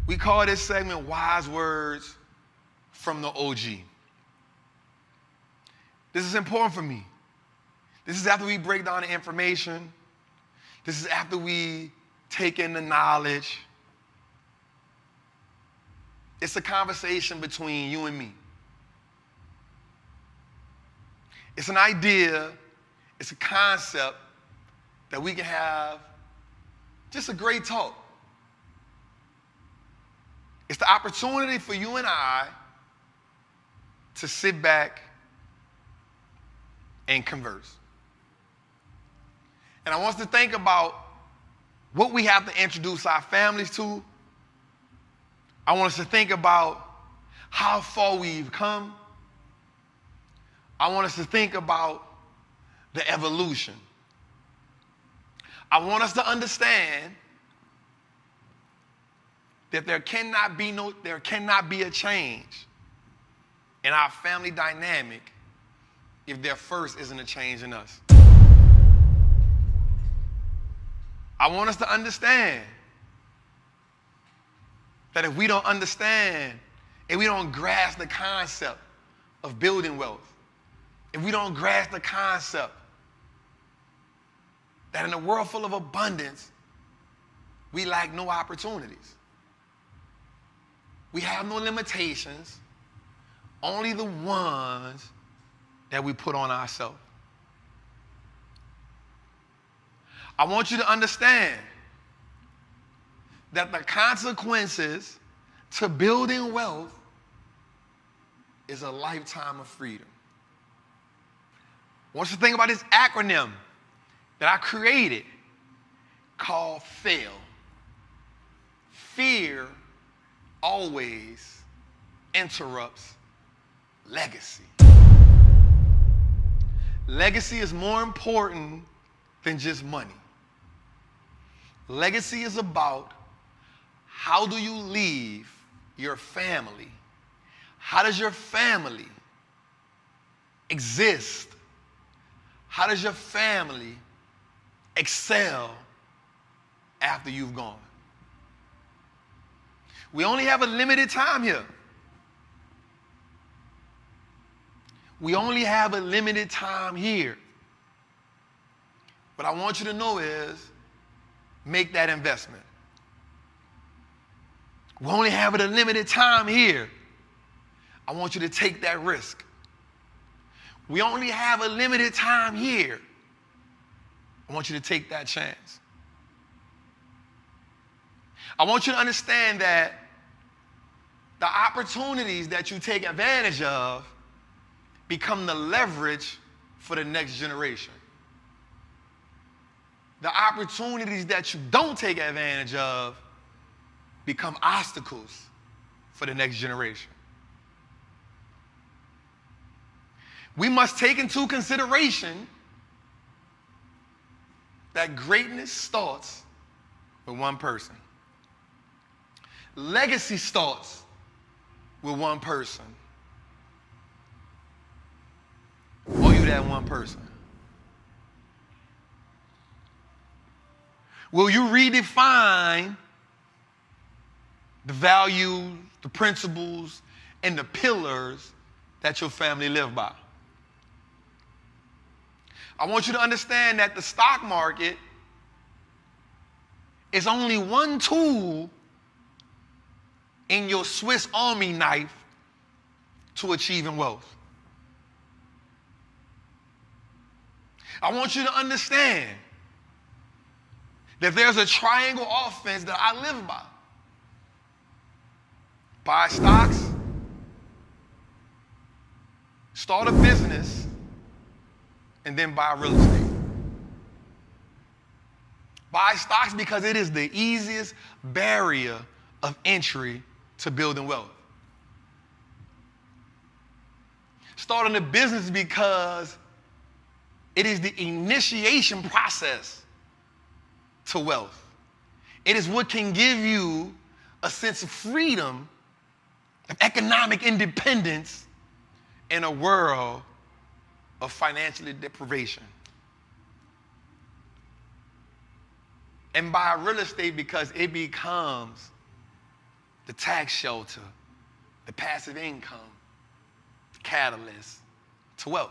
We call this segment Wise Words from the OG. This is important for me. This is after we break down the information. This is after we take in the knowledge. It's a conversation between you and me. It's an idea, it's a concept that we can have just a great talk. It's the opportunity for you and I to sit back and converse. And I want us to think about what we have to introduce our families to. I want us to think about how far we've come. I want us to think about the evolution. I want us to understand that there cannot be a change in our family dynamic if there first isn't a change in us. I want us to understand that if we don't understand and we don't grasp the concept of building wealth, if we don't grasp the concept that in a world full of abundance, we lack no opportunities. We have no limitations, only the ones that we put on ourselves. I want you to understand that the consequences to building wealth is a lifetime of freedom. I want you to think about this acronym that I created called FAIL. Fear always interrupts legacy. Legacy is more important than just money. Legacy is about how do you leave your family? How does your family exist? How does your family excel after you've gone? We only have a limited time here. We only have a limited time here. What I want you to know is make that investment. We only have a limited time here. I want you to take that risk. We only have a limited time here. I want you to take that chance. I want you to understand that the opportunities that you take advantage of become the leverage for the next generation. The opportunities that you don't take advantage of become obstacles for the next generation. We must take into consideration that greatness starts with one person. Legacy starts with one person. Are you that one person? Will you redefine the values, the principles, and the pillars that your family live by? I want you to understand that the stock market is only one tool in your Swiss Army knife to achieving wealth. I want you to understand that there's a triangle offense that I live by. Buy stocks, start a business, and then buy real estate. Buy stocks because it is the easiest barrier of entry to building wealth. Starting a business because it is the initiation process to wealth. It is what can give you a sense of freedom, of economic independence in a world of financial deprivation. And buy real estate because it becomes the tax shelter, the passive income, the catalyst to wealth.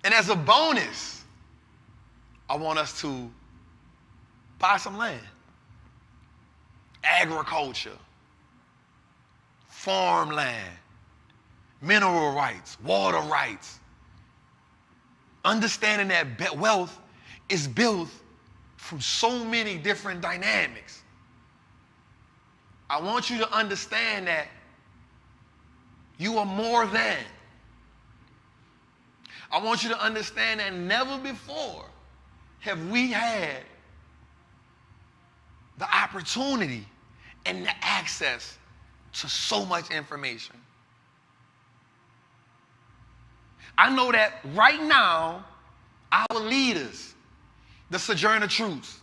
And as a bonus, I want us to buy some land. Agriculture, farmland, mineral rights, water rights. Understanding that wealth is built from so many different dynamics. I want you to understand that you are more than. I want you to understand that never before have we had the opportunity and the access to so much information. I know that right now, our leaders, the Sojourner Truths,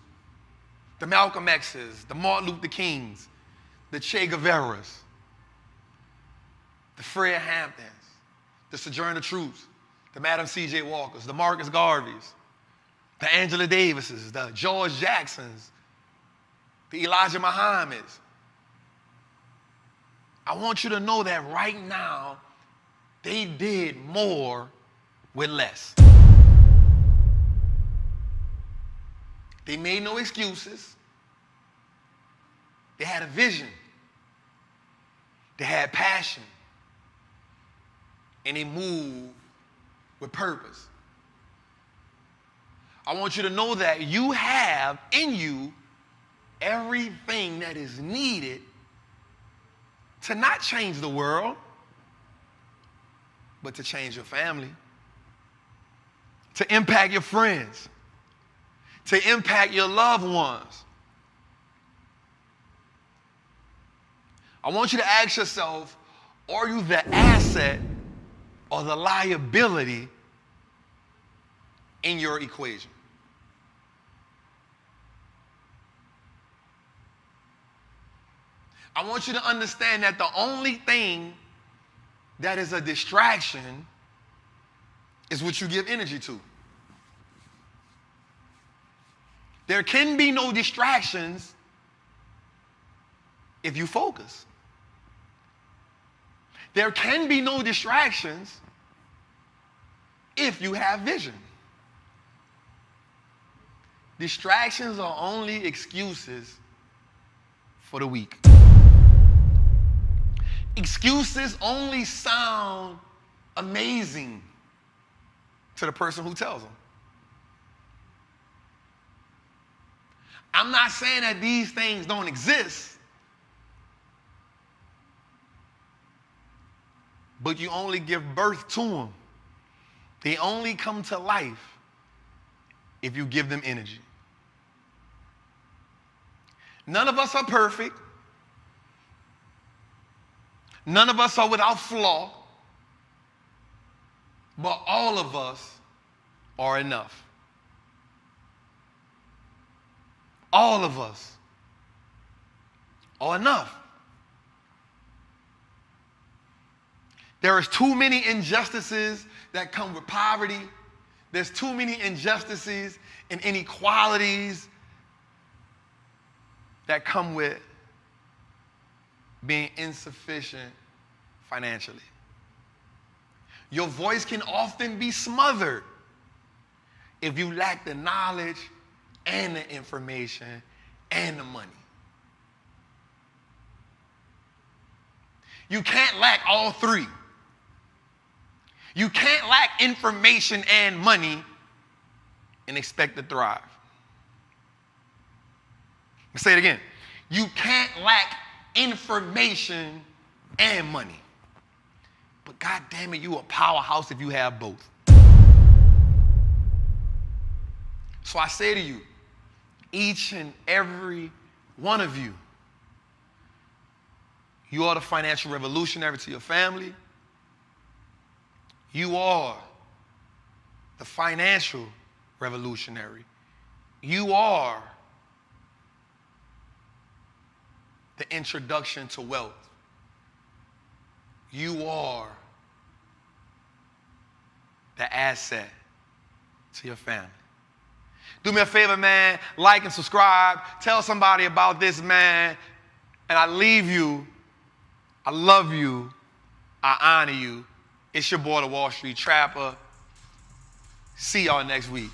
the Malcolm X's, the Martin Luther Kings, the Che Guevaras, the Fred Hamptons, the Sojourner Truths, the Madam C.J. Walkers, the Marcus Garveys, the Angela Davises, the George Jacksons, the Elijah Muhammads. I want you to know that right now, they did more with less. They made no excuses. They had a vision. They had passion. And they moved with purpose. I want you to know that you have in you everything that is needed to not change the world, but to change your family, to impact your friends, to impact your loved ones. I want you to ask yourself, are you the asset or the liability in your equation? I want you to understand that the only thing that is a distraction is what you give energy to. There can be no distractions if you focus. There can be no distractions if you have vision. Distractions are only excuses for the weak. Excuses only sound amazing to the person who tells them. I'm not saying that these things don't exist, but you only give birth to them. They only come to life if you give them energy. None of us are perfect. None of us are without flaw, but all of us are enough. All of us are enough. There is too many injustices that come with poverty. There's too many injustices and inequalities that come with being insufficient financially. Your voice can often be smothered if you lack the knowledge and the information and the money. You can't lack all three. You can't lack information and money and expect to thrive. Let me say it again. You can't lack information and money. But God damn it, you a powerhouse if you have both. So I say to you, each and every one of you, you are the financial revolutionary to your family. You are the financial revolutionary. You are the introduction to wealth. You are the asset to your family. Do me a favor, man. Like and subscribe. Tell somebody about this, man. And I leave you. I love you. I honor you. It's your boy, the Wall Street Trapper. See y'all next week.